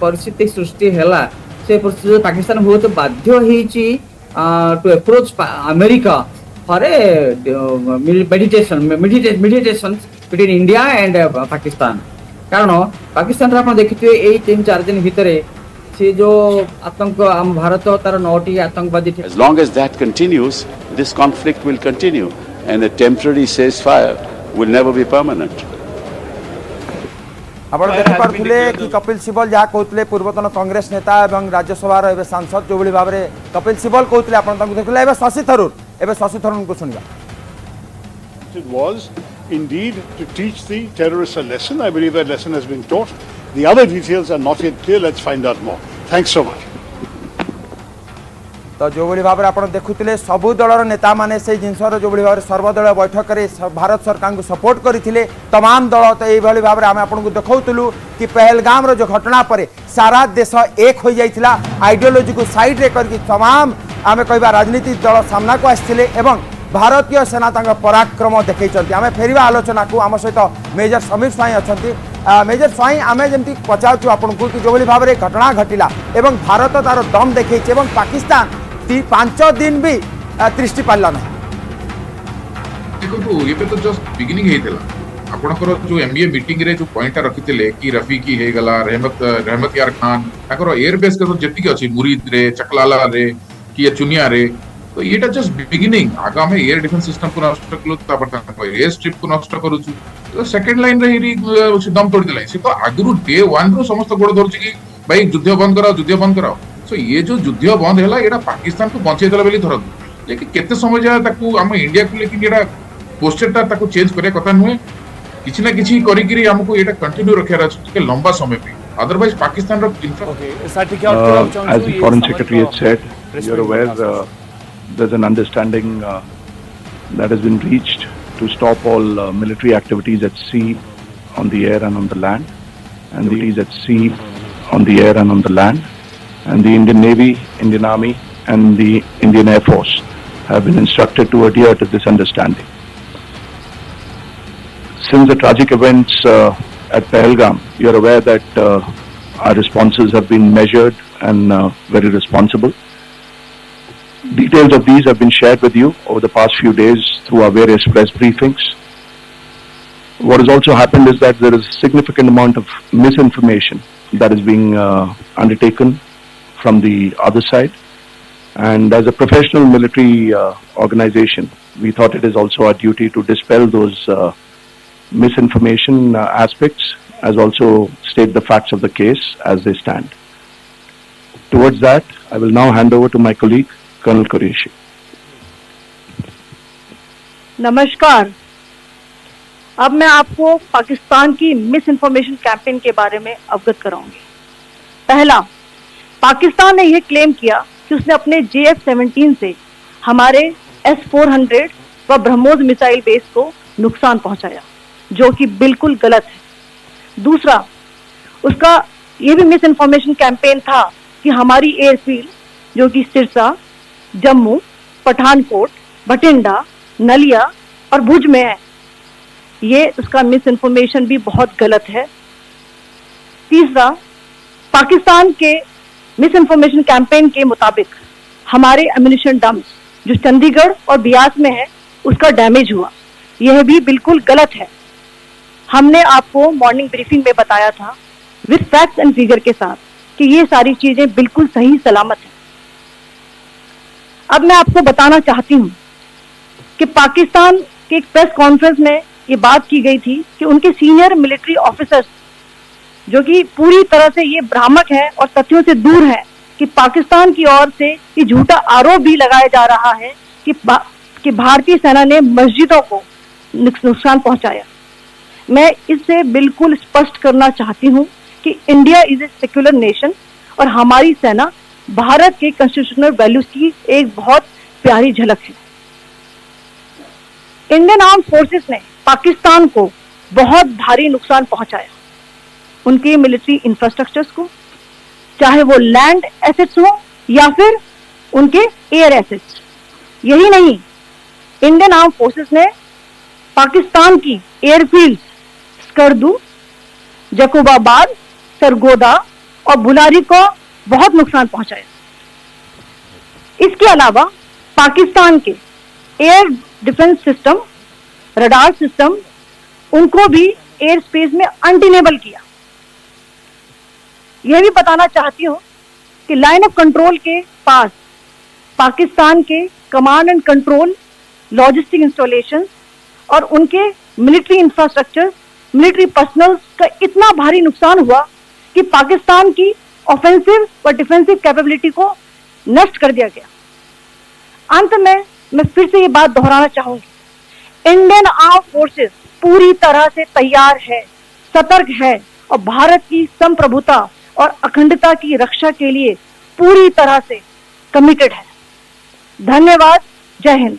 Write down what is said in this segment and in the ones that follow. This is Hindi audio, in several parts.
परिस्थिति सृष्टि हैला से परिस्थिति पाकिस्तान बहुत बाध्य होईची to approach America for a meditation between India and Pakistan. कारण पाकिस्तान आप देखिए यही 3-4 दिन भितर से जो आतंक आम भारत तार 9टी आतंकवादी as long as that continues, this conflict will continue and a temporary ceasefire will never be permanent. आप देखिपे कि कपिल सिब्बल जहाँ कहते पूर्वतन कांग्रेस नेता और राज्यसभा सांसद जो भाव में कपिल सिब्बल कहते देखते शशि थरूर को सुनिया। It was indeed to teach the terrorists a lesson. I believe that lesson has been taught. The other details are not yet clear. Let's find out more. Thanks so much. तो जो भाव में आप देखुले सबु दलर नेता माने से जिनसर जो भाव सर्वदलीय बैठक में भारत सरकार को सपोर्ट करते तमाम दल। तो ये भाव में आम आपको देखुलू कि पहलगाम जो घटना पर सारा देश एक हो जाता आइडियोलोजी को साइड रे करके तमाम आम कह राजनीतिक दल सामना को आसते भारतीय सेना पराक्रम देखी। आम फेर आलोचना को आम सहित मेजर समीर स्वाई अच्छा। मेजर स्वाई आम जमी पचारू आपको कि जो भाव में घटना घटला एवं भारत तार दम देखी पाकिस्तान 5 दिन भी त्रिष्टि पाला ना। देखो ये तो जस्ट बिगिनिंग हेतला आपनकर जो एमबीए मीटिंग रे जो पॉइंट रखिथिले कि रफीकी हे गला रहमत यार खान ताकर एयर बेस के तो जति अछि मुरीद रे चकलाला रे कि चुनिया रे तो येटा जस्ट बिगिनिंग आगा में एयर डिफेंस सिस्टम को नष्ट कलो तापर एयर स्ट्रिप को नष्ट करू तो सेकंड लाइन रे ही दम तोड़ दिला से तो आगुरु डे 1 रो समस्त गोड़ धरछि कि भाई युद्ध बंद कराओ सो ये जो युद्ध बंद हैला एटा पाकिस्तान को बंचै देला बेली धरन लेकिन केते समय जाय ताकू हम इंडिया को लेकिन एटा पोस्टरटा ताकू चेंज करे कथा नुहे किछि ना किछि करि गिरी हमको एटा कंटिन्यू रखे रह के लंबा समय पे अदरवाइज पाकिस्तान रो as the foreign secretary had said, you're aware there's an understanding that has been reached to stop all military activities at sea, on the air and on the land, and the Indian Navy, Indian Army and the Indian Air Force have been instructed to adhere to this understanding. Since the tragic events at Pahalgam, you're aware that our responses have been measured and very responsible. Details of these have been shared with you over the past few days through our various press briefings. What has also happened is that there is a significant amount of misinformation that is being undertaken from the other side, and as a professional military organization, we thought it is also our duty to dispel those misinformation aspects, as also state the facts of the case as they stand. Towards that, I will now hand over to my colleague, Colonel Qureshi. नमस्कार। अब मैं आपको पाकिस्तान की मिस इन्फॉर्मेशन कैंपेन के बारे में अवगत कराऊंगी। पहला, पाकिस्तान ने यह क्लेम किया कि उसने अपने JF-17 से हमारे S-400 व ब्रह्मोस मिसाइल बेस को नुकसान पहुंचाया, जो कि बिल्कुल गलत है। दूसरा, उसका यह भी मिस इन्फॉर्मेशन कैंपेन था कि हमारी एयरफील्ड जो कि सिरसा, जम्मू, पठानकोट, बठिंडा, नलिया और भुज में है, ये उसका मिस इन्फॉर्मेशन भी बहुत गलत है। तीसरा, पाकिस्तान के मिस इन्फॉर्मेशन कैंपेन के मुताबिक हमारे एम्युनिशन डंप्स जो चंडीगढ़ और बियास में है उसका डैमेज हुआ, यह भी बिल्कुल गलत है। हमने आपको मॉर्निंग ब्रीफिंग में बताया था विद फैक्ट्स एंड फिगर के साथ कि ये सारी चीजें बिल्कुल सही सलामत है। अब मैं आपको बताना चाहती हूँ कि पाकिस्तान के एक प्रेस कॉन्फ्रेंस में ये बात की गई थी कि उनके सीनियर मिलिट्री ऑफिसर्स जो कि पूरी तरह से ये भ्रामक है और तथ्यों से दूर है कि पाकिस्तान की ओर से ये झूठा आरोप भी लगाया जा रहा है कि भारतीय सेना ने मस्जिदों को नुकसान पहुंचाया। मैं इससे बिल्कुल स्पष्ट करना चाहती हूं कि India is a secular nation और हमारी सेना भारत के कॉन्स्टिट्यूशनल वैल्यूज की एक बहुत प्यारी झलक है। इंडियन आर्म फोर्सेस ने पाकिस्तान को बहुत भारी नुकसान पहुंचाया, उनके मिलिट्री इंफ्रास्ट्रक्चर्स को, चाहे वो लैंड एसेट्स हो या फिर उनके एयर एसेट्स। यही नहीं, इंडियन आर्म फोर्सेस ने पाकिस्तान की एयरफील्ड स्कर्दू, जकोबाबाद, सरगोदा और बुलारी को बहुत नुकसान पहुंचाया। इसके अलावा पाकिस्तान के air defence system, radar system, उनको भी एयर स्पेस में अनडिनेबल किया। यह भी बताना चाहती हूं कि लाइन ऑफ कंट्रोल के पास पाकिस्तान के command and control, logistic installation और उनके मिलिट्री इंफ्रास्ट्रक्चर, मिलिट्री पर्सनल का इतना भारी नुकसान हुआ कि पाकिस्तान की ऑफेंसिव व डिफेंसिव कैपेबिलिटी को नष्ट कर दिया गया। अंत में मैं फिर से ये बात दोहराना चाहूंगी, इंडियन आर्म फोर्सेस पूरी तरह से तैयार है, सतर्क है और भारत की संप्रभुता और अखंडता की रक्षा के लिए पूरी तरह से कमिटेड है। धन्यवाद। जय Hind.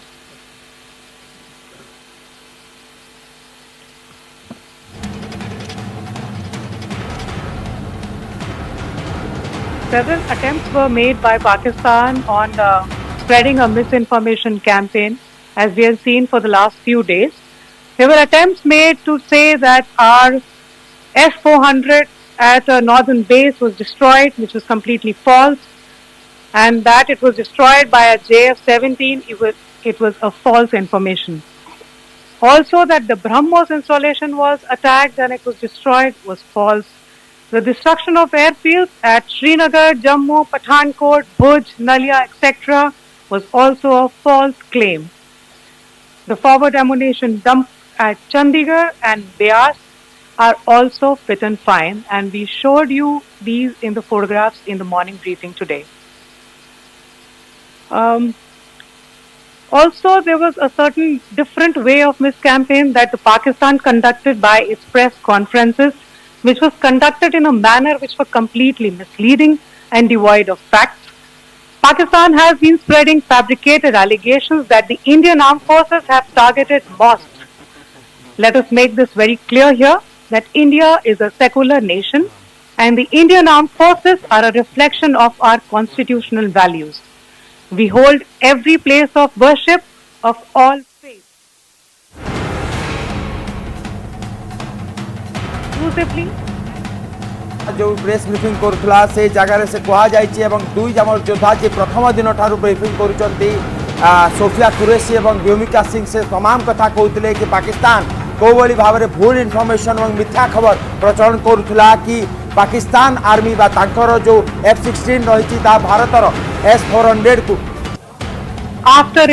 Several attempts were made by Pakistan on spreading a misinformation campaign, as we have seen for the last few days. There were attempts made to say that our S-400 at a northern base was destroyed, which was completely false, and that it was destroyed by a JF-17. It was a false information. Also, that the BrahMos installation was attacked and it was destroyed was false. The destruction of airfields at Srinagar, Jammu, Pathankot, Bhuj, Nalia, etc. was also a false claim. The forward ammunition dump at Chandigarh and Beas are also fit and fine, and we showed you these in the photographs in the morning briefing today. Also, there was a certain different way of miscampaign that the Pakistan conducted by its press conferences, which was conducted in a manner which was completely misleading and devoid of facts. Pakistan has been spreading fabricated allegations that the Indian armed forces have targeted mosques. Let us make this very clear here that India is a secular nation and the Indian armed forces are a reflection of our constitutional values. We hold every place of worship of all faiths exclusively. जो प्रेस ब्रीफिंग करुला से जगार से कहुई एवं दुई जमर योद्धा जी प्रथम दिन ठार ब्रीफिंग कर सोफिया कुरैशी और व्योमिका सिंह से तमाम कथा कहते कि पाकिस्तान कौभली भाव में भूल इनफर्मेशन और मिथ्या खबर प्रचलन करुला कि पाकिस्तान आर्मी बा तांकर जो F-16 रही भारतर S-400 को after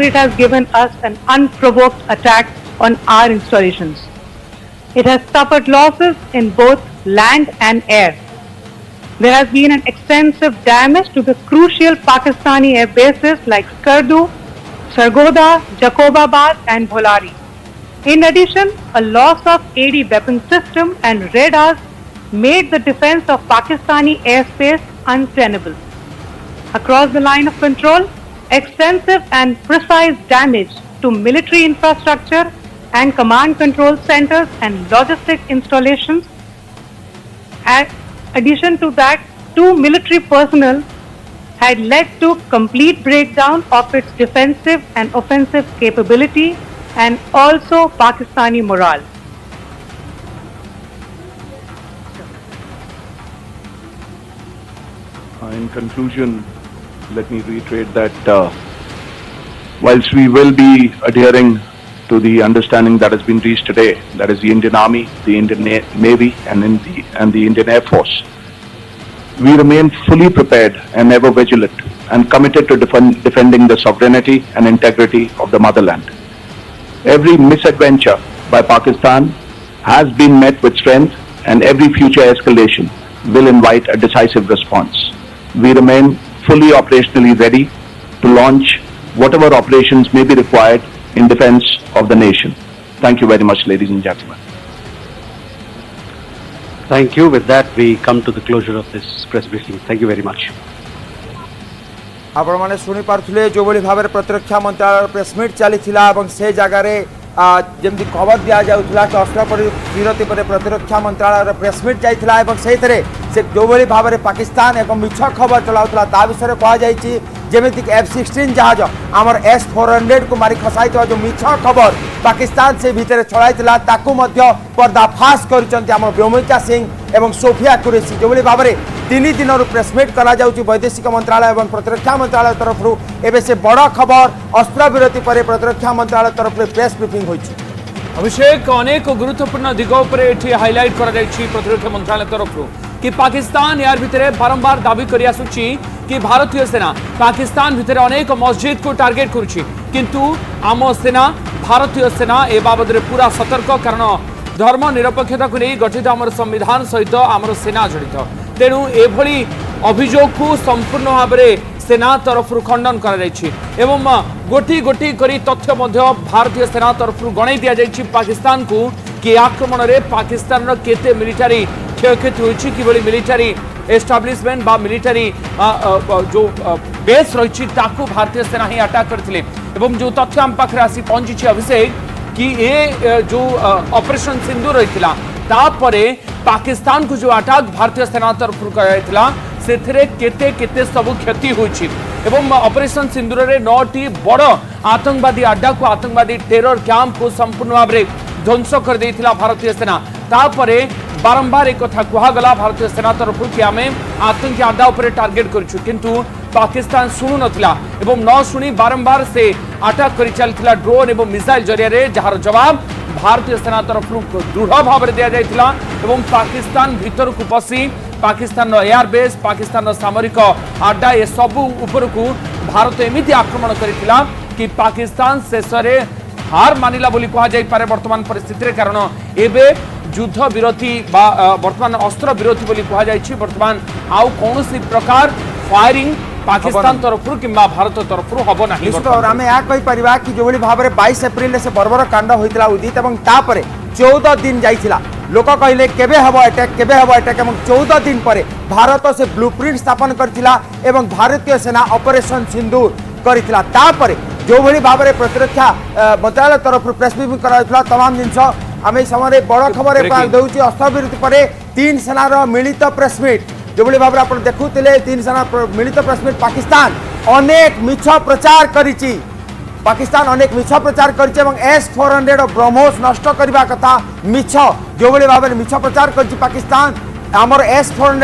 it has given us an unprovoked attack on our installations. It has suffered losses in both land and air. There has been an extensive damage to the crucial Pakistani air bases like Skardu, Sargodha, Jacobabad and Bholari. In addition, a loss of AD weapon system and radars made the defense of Pakistani airspace untenable. Across the line of control, extensive and precise damage to military infrastructure and command control centers and logistic installations. In addition to that, 2 military personnel had led to complete breakdown of its defensive and offensive capability and also Pakistani morale. In conclusion, let me reiterate that whilst we will be adhering to the understanding that has been reached today, that is the Indian Army, the Indian Navy and the Indian Air Force, we remain fully prepared and ever vigilant and committed to defending the sovereignty and integrity of the motherland. Every misadventure by Pakistan has been met with strength and every future escalation will invite a decisive response. We remain fully operationally ready to launch whatever operations may be required in defense of the nation. Thank you very much, ladies and gentlemen. Thank you. With that, we come to the closure of this press briefing. Thank you very much. आपण माने सुनी पार्थुले जो बली भाबरे प्रतिरक्षा मंत्रालय प्रेस मीट चली से जगार जमी खबर दि जाऊला कि अस्त्र विरति पर प्रतिरक्षा मंत्रालय प्रेस मीट जाइए से जो बली भाव में पाकिस्तान एक मिछ खबर चलाउला ता विषय कहुई जेमितिक F-16 जहाज आमर S-400 को मारी खसाई जो मिछ खबर पाकिस्तान से भितर छड़ाई ताकू पर्दाफाश कर व्योमिका सिंह एवं सोफिया कुरेशी जो भाव में 3 दिन प्रेसमिट करा वैदेशिक मंत्रालय और प्रतिरक्षा मंत्रालय तरफ एवं से बड़ खबर अस्त्र विरति पर प्रतिरक्षा मंत्रालय तरफ प्रेस ब्रीफिंग होइछि। अभिषेक अनेक गुरुत्वपूर्ण दिग हाइलाइट कर प्रतिरक्षा मंत्रालय तरफ कि पाकिस्तान यार भितर बारंबार दाबी कर आसुची कि भारतीय सेना पाकिस्तान भितर अनेक मस्जिद को टार्गेट करुछि किंतु आम सेना भारतीय सेना ए बाबद पूरा सतर्क कारण धर्मनिरपेक्षता को नहीं गठित आम संविधान सहित आम सेना जड़ित तेणु एभली अभियोग को संपूर्ण भाव में सेना तरफ खंडन कर गोटी गोटी करी तथ्य भारतीय सेना तरफ गणाई दि जाइछि पाकिस्तान को कि आक्रमण में पाकिस्तान केते मिलिटारी क्षयक्षति होइछि किभली मिलिटारी एस्टाब्लिशमेंट बा मिलिटारी जो बेस रही भारतीय सेना ही अटैक करथिले एवं जो तथ्य आम पाखरे आसी पहुंची अभिषेक कि ये जो ऑपरेशन सिंदूर रही तापरे पाकिस्तान को जो अटैक भारतीय सेना तरफ कराइथिला सेथिरे केते केते सब क्षति होइछि एवं ऑपरेशन सिंदूर रे 9टी बड़ आतंकवादी अड्डा को आतंकवादी टेरर कैंप को संपूर्ण भाव में ध्वंस कर देथिला भारतीय सेना तापरे बारंबार एक कथा कहगला भारतीय सेना तरफ कि आम आतंकी अड्डा उपर टार्गेट करूँ किंतु पाकिस्तान शुणु नथिला एवं न शुणी बारंबार से अटैक कर चलता ड्रोन एवं मिसाइल जरिया जार जवाब भारतीय सेना तरफ दृढ़ भाव में दि जाइथिला एवं पाकिस्तान भीतर को पसी पाकिस्तान एयरबेस पाकिस्तान सामरिक अड्डा ये सबू उपर को भारत एमती आक्रमण करथिला कि पाकिस्तान शेष में हार मानिला बोली कहा जाई पारे वर्तमान परिस्थिति कारण एबे युद्ध विरोधी वर्तमान अस्त्र विरोधी बोली कहा जाइछि वर्तमान आउ कोनोसी प्रकार फायरिंग पाकिस्तान तरफ किंबा भारत तरफ हबो नाही और आमे या कहि परिबा कि जो भाव में 22 एप्रिल से बर्बर कांड होइतला उदित एवं तापरे 14 दिन जाइथिला लोक कहले केबे हबो अटैक एवं 14 दिन पर भारत से ब्लूप्रिंट स्थापन करथिला एवं भारतीय सेना ऑपरेशन सिंदूर करथिला तापरे जो भाव में प्रतिरक्षा मंत्रालय तरफ प्रेस ब्रीफिंग करा तमाम जिनस आम समय बड़ खबर दूसरी अस्त्र विरति पर 3 सेनार मिलित प्रेसमिट जो भाव में आप देखुले 3 सेना मिलित प्रेसमिट पाकिस्तान अनेक मिछ प्रचार करिछि पाकिस्तान अनेक मिछ प्रचार करिछि एवं S-400 ब्रह्मोस नष्ट करबा कथा मिछ जो भाव में मिछ प्रचार करिछि पाकिस्तान आमर S-400